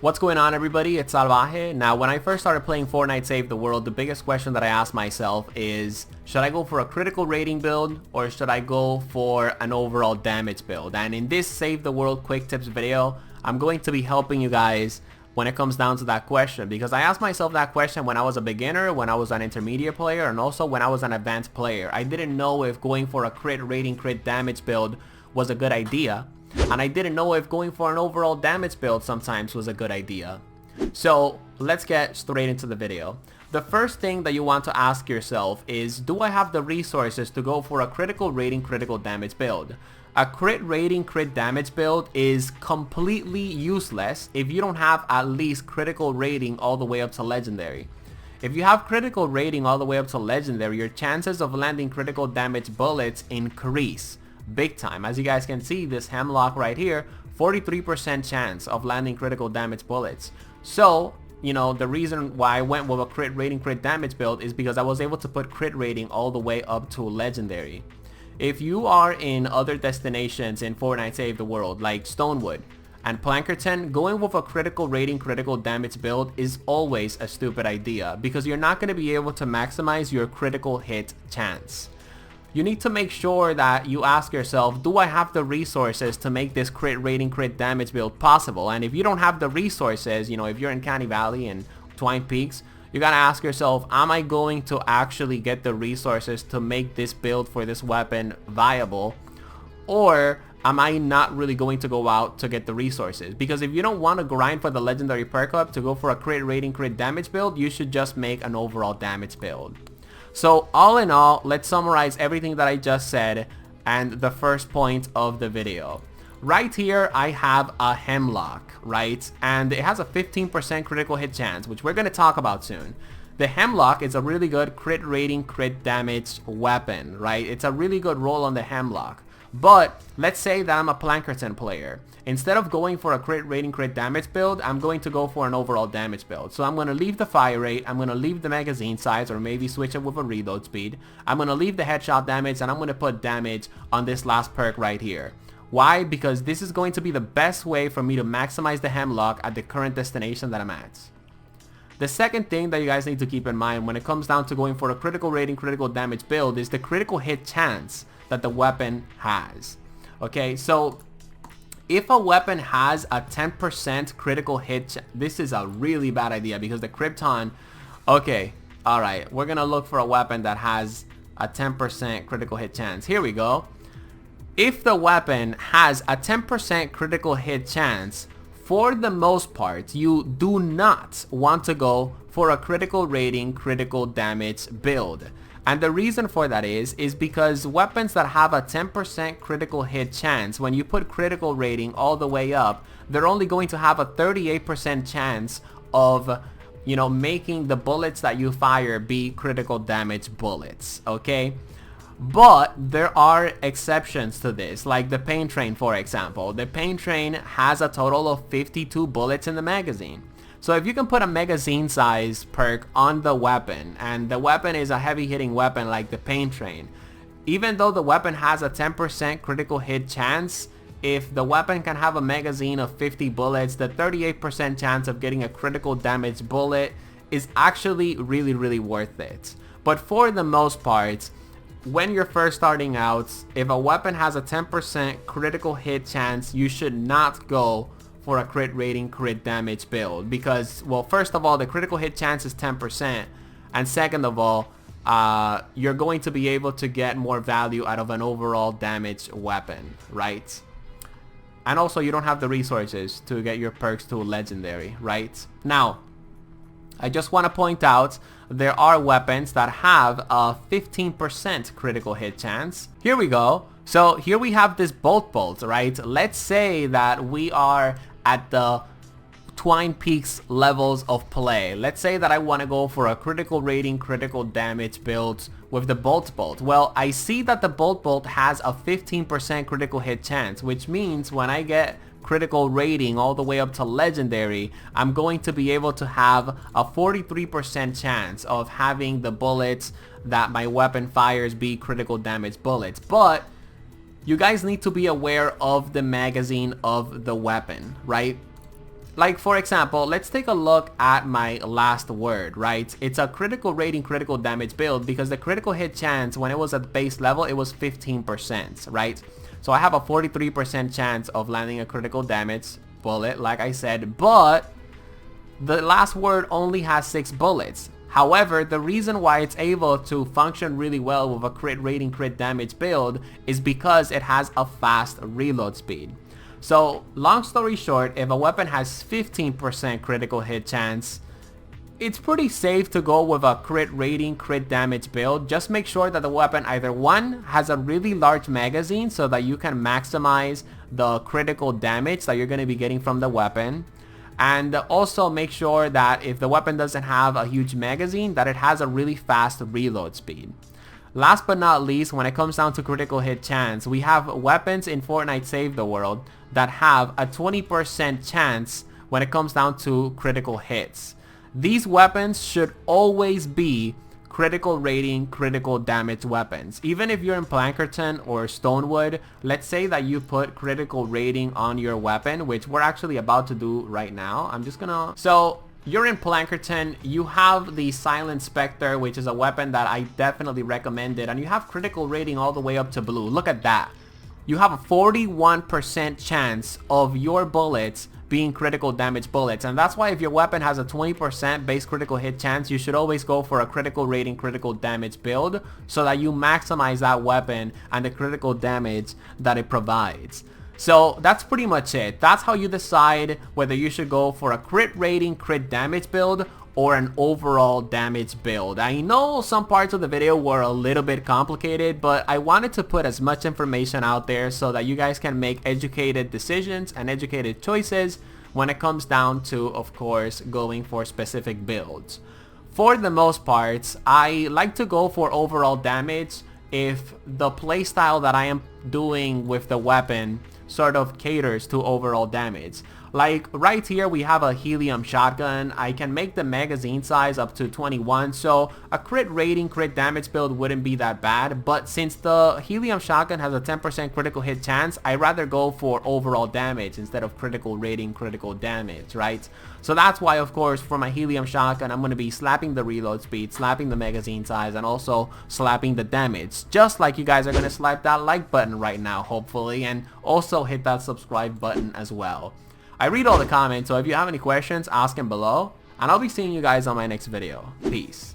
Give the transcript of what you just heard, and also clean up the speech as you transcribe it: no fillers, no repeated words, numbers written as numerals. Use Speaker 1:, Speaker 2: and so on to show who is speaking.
Speaker 1: What's going on, everybody? It's Salvaje. Now, when I first started playing Fortnite Save the World, the biggest question that I asked myself is, should I go for a critical rating build or should I go for an overall damage build? And in this Save the World quick tips video, I'm going to be helping you guys when it comes down to that question, because I asked myself that question when I was a beginner, when I was an intermediate player, and also when I was an advanced player. I didn't know if going for a crit rating, crit damage build was a good idea. And I didn't know if going for an overall damage build sometimes was a good idea. So let's get straight into the video. The first thing that you want to ask yourself is, do I have the resources to go for a critical rating, critical damage build? A crit rating, crit damage build is completely useless if you don't have at least critical rating all the way up to legendary. If you have critical rating all the way up to legendary, your chances of landing critical damage bullets increase big time. As you guys can see, this hemlock right here, 43% chance of landing critical damage bullets. So, you know, the reason why I went with a crit rating, crit damage build is because I was able to put crit rating all the way up to legendary. If you are in other destinations in Fortnite Save the World, like Stonewood and Plankerton, going with a critical rating, critical damage build is always a stupid idea because you're not going to be able to maximize your critical hit chance. You need to make sure that you ask yourself, do I have the resources to make this crit rating, crit damage build possible? And if you don't have the resources, you know, if you're in Canny Valley and Twine Peaks, you gotta ask yourself, am I going to actually get the resources to make this build for this weapon viable? Or am I not really going to go out to get the resources? Because if you don't want to grind for the legendary perk up to go for a crit rating, crit damage build, you should just make an overall damage build. So all in all, let's summarize everything that I just said and the first point of the video. Right here, I have a hemlock, right? And it has a 15% critical hit chance, which we're going to talk about soon. The hemlock is a really good crit rating, crit damage weapon, right? It's a really good roll on the hemlock. But let's say that I'm a Plankerton player. Instead of going for a crit rating, crit damage build, I'm going to go for an overall damage build. So I'm going to leave the fire rate, I'm going to leave the magazine size, or maybe switch it with a reload speed. I'm going to leave the headshot damage, and I'm going to put damage on this last perk right here. Why? Because this is going to be the best way for me to maximize the hemlock at the current destination that I'm at. The second thing that you guys need to keep in mind when it comes down to going for a critical rating, critical damage build is the critical hit chance that the weapon has. Okay, so if a weapon has a 10% critical hit, this is a really bad idea because the Krypton, okay, alright, we're gonna look for a weapon that has a 10% critical hit chance. Here we go. If the weapon has a 10% critical hit chance, for the most part, you do not want to go for a critical rating, critical damage build. And the reason for that is because weapons that have a 10% critical hit chance, when you put critical rating all the way up, they're only going to have a 38% chance of, you know, making the bullets that you fire be critical damage bullets, okay? But there are exceptions to this, like the pain train, for example. The pain train has a total of 52 bullets in the magazine. So if you can put a magazine size perk on the weapon, and the weapon is a heavy hitting weapon like the pain train, even though the weapon has a 10% critical hit chance, if the weapon can have a magazine of 50 bullets, the 38% chance of getting a critical damage bullet is actually really worth it. But for the most part, when you're first starting out, if a weapon has a 10% critical hit chance, you should not go for a crit rating, crit damage build because, well, first of all, the critical hit chance is 10%, and second of all, you're going to be able to get more value out of an overall damage weapon, right? And also, you don't have the resources to get your perks to legendary, right? Now, I just want to point out there are weapons that have a 15% critical hit chance. Here we go. So here we have this bolt, right? Let's say that we are at the Twine Peaks levels of play. Let's say that I want to go for a critical rating, critical damage build with the bolt. Well, I see that the bolt has a 15% critical hit chance, which means when I get critical rating all the way up to legendary, I'm going to be able to have a 43% chance of having the bullets that my weapon fires be critical damage bullets. But you guys need to be aware of the magazine of the weapon, right? like for example, let's take a look at my last word, right? It's a critical rating, critical damage build because the critical hit chance when it was at base level, it was 15%, right? So I have a 43% chance of landing a critical damage bullet, like I said, but the last word only has 6 bullets. However, the reason why it's able to function really well with a crit rating, crit damage build is because it has a fast reload speed. So, long story short, if a weapon has 15% critical hit chance, it's pretty safe to go with a crit rating, crit damage build. Just make sure that the weapon either one, has a really large magazine so that you can maximize the critical damage that you're going to be getting from the weapon. And also make sure that if the weapon doesn't have a huge magazine, that it has a really fast reload speed. Last but not least, when it comes down to critical hit chance, we have weapons in Fortnite Save the World that have a 20% chance when it comes down to critical hits. These weapons should always be critical rating, critical damage weapons. Even if you're in Plankerton or Stonewood, let's say that you put critical rating on your weapon, which we're actually about to do right now. So you're in Plankerton, you have the Silent Spectre, which is a weapon that I definitely recommended, and you have critical rating all the way up to blue. Look at that. You have a 41% chance of your bullets being critical damage bullets, and that's why if your weapon has a 20% base critical hit chance, you should always go for a critical rating, critical damage build so that you maximize that weapon and the critical damage that it provides. So that's pretty much it. That's how you decide whether you should go for a crit rating, crit damage build or an overall damage build. I know some parts of the video were a little bit complicated, but I wanted to put as much information out there so that you guys can make educated decisions and educated choices when it comes down to, of course, going for specific builds. For the most parts, I like to go for overall damage if the playstyle that I am doing with the weapon sort of caters to overall damage. Like right here we have a helium shotgun. I can make the magazine size up to 21, so a crit rating, crit damage build wouldn't be that bad, but since the helium shotgun has a 10% critical hit chance, I'd rather go for overall damage instead of critical rating, critical damage, right? So that's why, of course, for my helium shotgun, I'm going to be slapping the reload speed, slapping the magazine size, and also slapping the damage. Just like you guys are going to slap that like button right now, hopefully, and also hit that subscribe button as well. I read all the comments, so if you have any questions, ask them below, and I'll be seeing you guys on my next video. Peace.